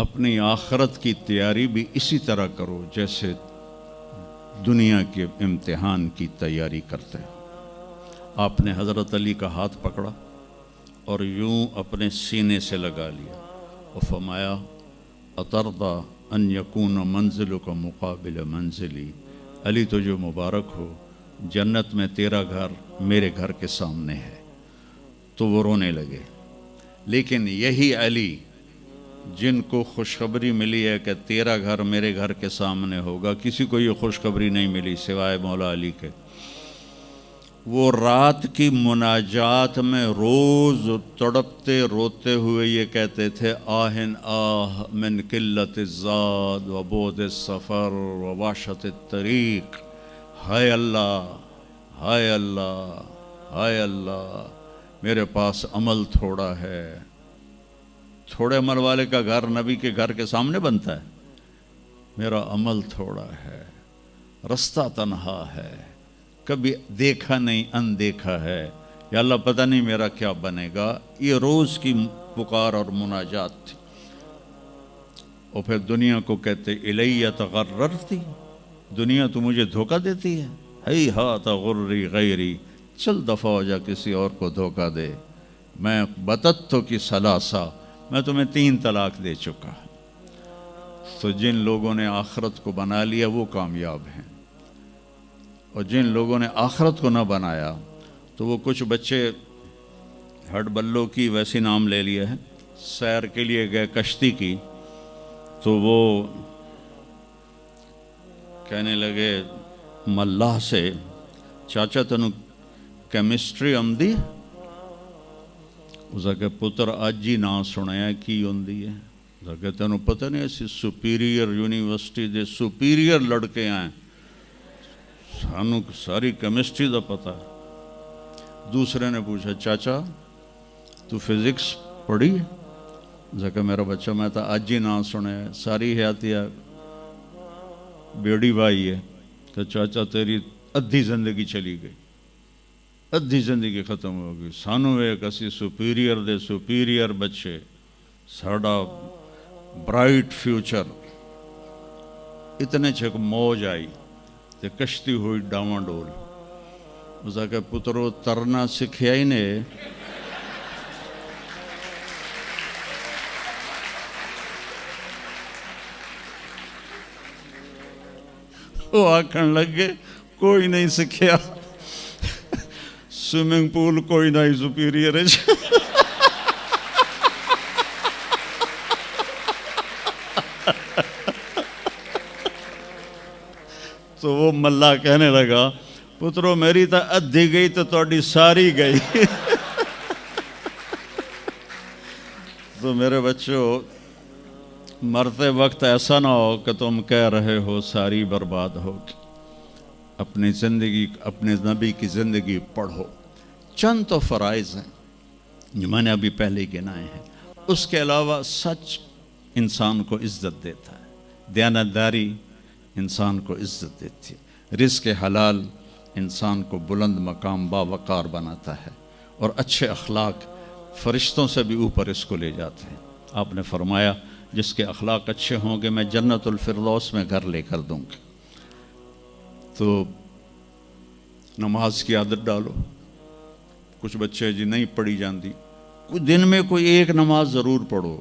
اپنی آخرت کی تیاری بھی اسی طرح کرو جیسے دنیا کے امتحان کی تیاری کرتے ہو۔ آپ نے حضرت علی کا ہاتھ پکڑا اور یوں اپنے سینے سے لگا لیا اور فرمایا اترضی ان یکون منزلک مقابل منزلی، علی تجھے مبارک ہو، جنت میں تیرا گھر میرے گھر کے سامنے ہے۔ تو وہ رونے لگے۔ لیکن یہی علی جن کو خوشخبری ملی ہے کہ تیرا گھر میرے گھر کے سامنے ہوگا، کسی کو یہ خوشخبری نہیں ملی سوائے مولا علی کے، وہ رات کی مناجات میں روز تڑپتے روتے ہوئے یہ کہتے تھے آہن آہ من قلت الزاد و بعد السفر و وحشت الطریق، ہائے اللہ، ہائے اللہ، ہائے اللہ، میرے پاس عمل تھوڑا ہے۔ تھوڑے عمل والے کا گھر نبی کے گھر کے سامنے بنتا ہے؟ میرا عمل تھوڑا ہے، رستہ تنہا ہے، کبھی دیکھا نہیں اندیکھا ہے، یا اللہ پتہ نہیں میرا کیا بنے گا۔ یہ روز کی پکار اور مناجات تھی۔ اور پھر دنیا کو کہتے الیہ تغررتی، دنیا تو مجھے دھوکہ دیتی ہے، ہی ہاتھ غری غیری، چل دفعہ ہو جا کسی اور کو دھوکہ دے، میں بتتو کی ثلاثہ، میں تمہیں 3 طلاق دے چکا۔ تو جن لوگوں نے آخرت کو بنا لیا وہ کامیاب ہیں، اور جن لوگوں نے آخرت کو نہ بنایا تو وہ کچھ بچے ہڈ بلوں کی ویسی نام لے لیے ہیں، سیر کے لیے گئے کشتی کی، تو وہ کہنے لگے ملاح سے چاچا تنو کیمسٹری آمدی؟ اس کہ پتر اج ہی نہ سنیا کی ہوندی ہے؟ اس کہ تینوں پتہ نہیں ایسی سپیریئر یونیورسٹی دے سپیریئر لڑکے آئیں، سانو ساری کیمسٹری دا پتہ ہے۔ دوسرے نے پوچھا چاچا تو فزکس پڑھی؟ کہ میرا بچہ میں تو اج ہی نہ سنے، ساری حیاتیہ بیڑی بائی ہے۔ تو چاچا تیری ادھی زندگی چلی گئی، ادھی زندگی ختم ہو گئی، سانو ایک اسی سپیریئر دے سپیریئر بچے، ساڑا برائٹ فیوچر۔ اتنے چھک موج آئی تے کشتی ہوئی ڈاواں ڈول۔ اس کہ پترو ترنا سکھیا ہی نے، وہ آکھن لگے کوئی نہیں سکھیا، سوئمنگ پول کوئی نہیں سپیریئر ہے۔ تو وہ ملا کہنے لگا پترو میری تو ادھی گئی تو تہاڈی ساری گئی۔ تو میرے بچوں مرتے وقت ایسا نہ ہو کہ تم کہہ رہے ہو ساری برباد ہوگی۔ اپنی زندگی، اپنے نبی کی زندگی پڑھو۔ چند تو فرائض ہیں جو میں نے ابھی پہلے گنائے ہیں، اس کے علاوہ سچ انسان کو عزت دیتا ہے، دیانتداری انسان کو عزت دیتی ہے، رزق حلال انسان کو بلند مقام باوقار بناتا ہے، اور اچھے اخلاق فرشتوں سے بھی اوپر اس کو لے جاتے ہیں۔ آپ نے فرمایا جس کے اخلاق اچھے ہوں گے میں جنت الفردوس میں گھر لے کر دوں گا۔ تو نماز کی عادت ڈالو۔ کچھ بچے جی نہیں پڑھی جاندی، کوئی دن میں کوئی ایک نماز ضرور پڑھو،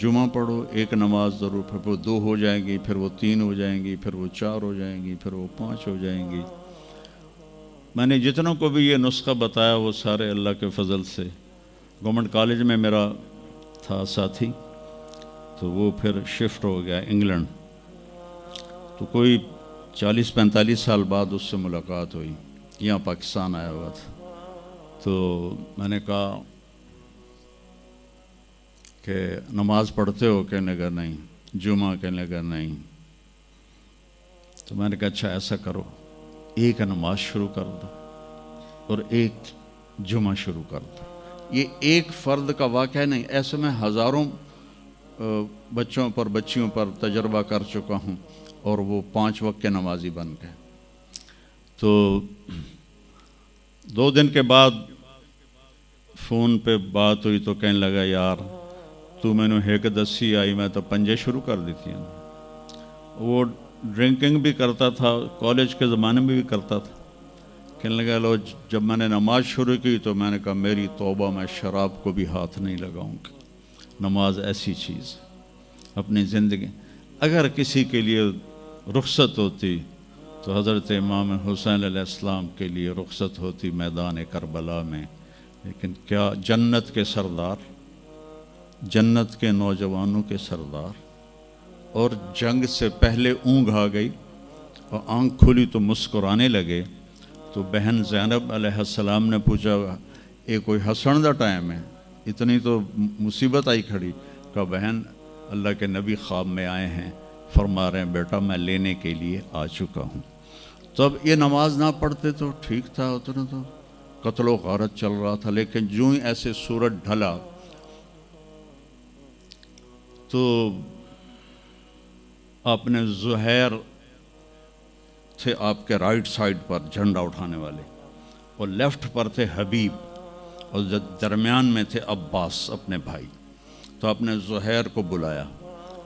جمعہ پڑھو، ایک نماز ضرور، پھر وہ 2 ہو جائیں گی، پھر وہ 3 ہو جائیں گی، پھر وہ 4 ہو جائیں گی، پھر وہ 5 ہو جائیں گی۔ میں نے جتنوں کو بھی یہ نسخہ بتایا وہ سارے اللہ کے فضل سے، گورنمنٹ کالج میں میرا تھا ساتھی، تو وہ پھر شفٹ ہو گیا انگلینڈ، تو کوئی 40-45 سال بعد اس سے ملاقات ہوئی، یہاں پاکستان آیا ہوا تھا۔ تو میں نے کہا کہ نماز پڑھتے ہو؟ کہنے لگا نہیں۔ جمعہ؟ کہنے لگا نہیں۔ تو میں نے کہا اچھا ایسا کرو، ایک نماز شروع کر دو اور ایک جمعہ شروع کر دو۔ یہ ایک فرد کا واقعہ نہیں، ایسے میں ہزاروں بچوں پر بچیوں پر تجربہ کر چکا ہوں، اور وہ 5 وقت کے نمازی بن گئے۔ تو 2 دن کے بعد فون پہ بات ہوئی تو کہنے لگا یار تو مینو ایک دسی آئی میں تو پنجے شروع کر دیتی ہیں. وہ ڈرنکنگ بھی کرتا تھا, کالج کے زمانے میں بھی کرتا تھا. کہنے لگا لو جب میں نے نماز شروع کی تو میں نے کہا میری توبہ, میں شراب کو بھی ہاتھ نہیں لگاؤں گا. نماز ایسی چیز اپنی زندگی, اگر کسی کے لیے رخصت ہوتی تو حضرت امام حسین علیہ السلام کے لیے رخصت ہوتی میدان کربلا میں. لیکن کیا جنت کے سردار, جنت کے نوجوانوں کے سردار, اور جنگ سے پہلے اونگ آ گئی اور آنکھ کھلی تو مسکرانے لگے. تو بہن زینب علیہ السلام نے پوچھا یہ کوئی ہسن دا ٹائم ہے, اتنی تو مصیبت آئی کھڑی. کہا بہن اللہ کے نبی خواب میں آئے ہیں, فرما رہے ہیں بیٹا میں لینے کے لیے آ چکا ہوں. تو اب یہ نماز نہ پڑھتے تو ٹھیک تھا, اتنا تو قتل و غارت چل رہا تھا. لیکن جو ہی ایسے سورج ڈھلا تو آپ نے زہیر تھے آپ کے رائٹ سائڈ پر جھنڈا اٹھانے والے, اور لیفٹ پر تھے حبیب, اور درمیان میں تھے عباس اپنے بھائی. تو آپ نے زہیر کو بلایا,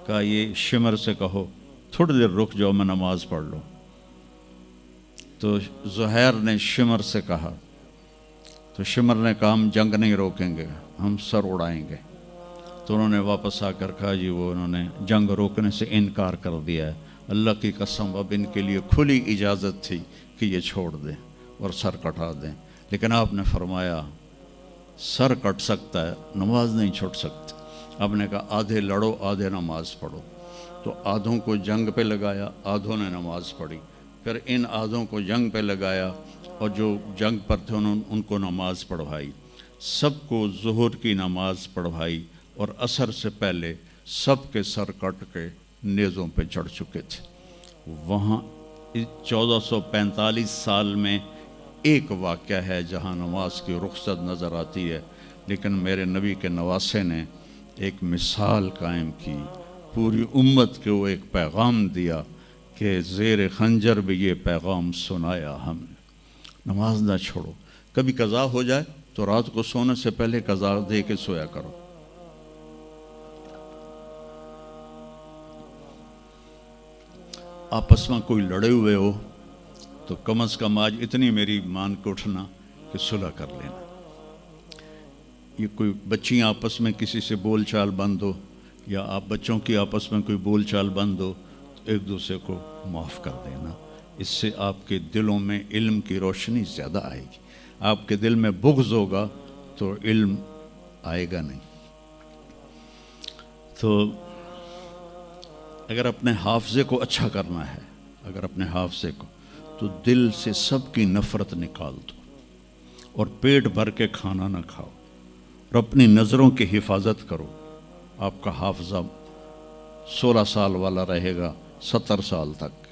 کہا یہ شمر سے کہو تھوڑی دیر رک جاؤ میں نماز پڑھ لوں. تو زہیر نے شمر سے کہا, تو شمر نے کہا ہم جنگ نہیں روکیں گے, ہم سر اڑائیں گے. تو انہوں نے واپس آ کر کہا جی وہ انہوں نے جنگ روکنے سے انکار کر دیا ہے, اللہ کی قسم اب ان کے لیے کھلی اجازت تھی کہ یہ چھوڑ دیں اور سر کٹا دیں. لیکن آپ نے فرمایا سر کٹ سکتا ہے, نماز نہیں چھوڑ سکتی. آپ نے کہا آدھے لڑو آدھے نماز پڑھو. تو آدھوں کو جنگ پہ لگایا, آدھوں نے نماز پڑھی. پھر ان آدھوں کو جنگ پہ لگایا اور جو جنگ پر تھے ان کو نماز پڑھوائی. سب کو ظہر کی نماز پڑھوائی, اور عصر سے پہلے سب کے سر کٹ کے نیزوں پہ چڑھ چکے تھے. وہاں 1445 سال میں ایک واقعہ ہے جہاں نماز کی رخصت نظر آتی ہے. لیکن میرے نبی کے نواسے نے ایک مثال قائم کی, پوری امت کو ایک پیغام دیا کہ زیر خنجر بھی یہ پیغام سنایا ہم نے, نماز نہ چھوڑو. کبھی قضا ہو جائے تو رات کو سونے سے پہلے قضا دے کے سویا کرو. آپس میں کوئی لڑے ہوئے ہو تو کم از کم آج اتنی میری مان کے اٹھنا کہ صلح کر لینا. یہ کوئی بچیاں آپس میں کسی سے بول چال بند ہو, یا آپ بچوں کی آپس میں کوئی بول چال بند ہو, تو ایک دوسرے کو معاف کر دینا. اس سے آپ کے دلوں میں علم کی روشنی زیادہ آئے گی. آپ کے دل میں بغض ہوگا تو علم آئے گا نہیں. تو اگر اپنے حافظے کو اچھا کرنا ہے, اگر اپنے حافظے کو, تو دل سے سب کی نفرت نکال دو, اور پیٹ بھر کے کھانا نہ کھاؤ, اور اپنی نظروں کی حفاظت کرو. آپ کا حافظہ 16 سال والا رہے گا 70 سال تک.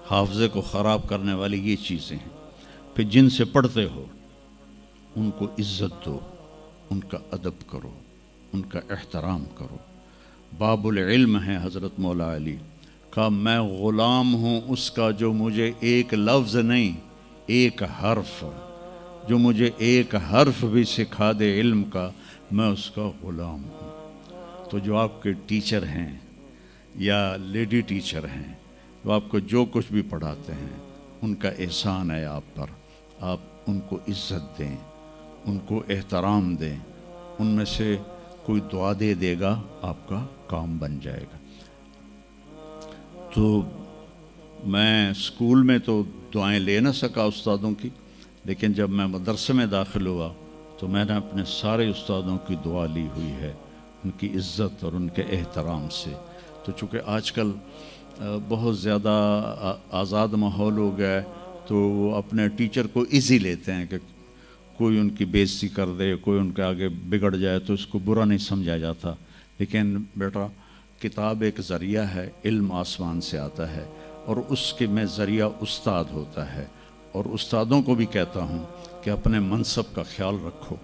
حافظے کو خراب کرنے والی یہ چیزیں ہیں. پھر جن سے پڑھتے ہو ان کو عزت دو, ان کا ادب کرو, ان کا احترام کرو. باب العلم ہے حضرت مولا علی, کہا میں غلام ہوں اس کا جو مجھے ایک لفظ نہیں ایک حرف, جو مجھے ایک حرف بھی سکھا دے علم کا, میں اس کا غلام ہوں. تو جو آپ کے ٹیچر ہیں یا لیڈی ٹیچر ہیں, جو آپ کو جو کچھ بھی پڑھاتے ہیں, ان کا احسان ہے آپ پر. آپ ان کو عزت دیں, ان کو احترام دیں. ان میں سے کوئی دعا دے دے گا آپ کا کام بن جائے گا. تو میں اسکول میں تو دعائیں لے نہ سکا استادوں کی, لیکن جب میں مدرسے میں داخل ہوا تو میں نے اپنے سارے استادوں کی دعا لی ہوئی ہے, ان کی عزت اور ان کے احترام سے. تو چونکہ آج کل بہت زیادہ آزاد ماحول ہو گیا ہے, تو وہ اپنے ٹیچر کو ایزی لیتے ہیں کہ کوئی ان کی بے عزتی کر دے, کوئی ان کے آگے بگڑ جائے تو اس کو برا نہیں سمجھا جاتا. لیکن بیٹا کتاب ایک ذریعہ ہے, علم آسمان سے آتا ہے, اور اس کے میں ذریعہ استاد ہوتا ہے. اور استادوں کو بھی کہتا ہوں کہ اپنے منصب کا خیال رکھو,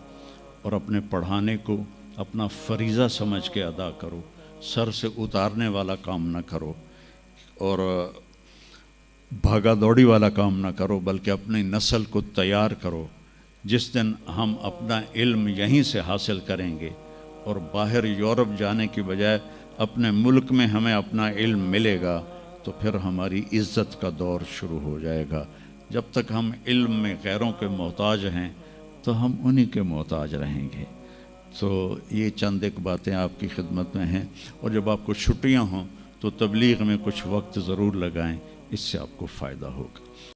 اور اپنے پڑھانے کو اپنا فریضہ سمجھ کے ادا کرو. سر سے اتارنے والا کام نہ کرو, اور بھاگا دوڑی والا کام نہ کرو, بلکہ اپنی نسل کو تیار کرو. جس دن ہم اپنا علم یہیں سے حاصل کریں گے, اور باہر یورپ جانے کی بجائے اپنے ملک میں ہمیں اپنا علم ملے گا تو پھر ہماری عزت کا دور شروع ہو جائے گا. جب تک ہم علم میں غیروں کے محتاج ہیں تو ہم انہی کے محتاج رہیں گے. تو یہ چند ایک باتیں آپ کی خدمت میں ہیں. اور جب آپ کو چھٹیاں ہوں تو تبلیغ میں کچھ وقت ضرور لگائیں, اس سے آپ کو فائدہ ہوگا.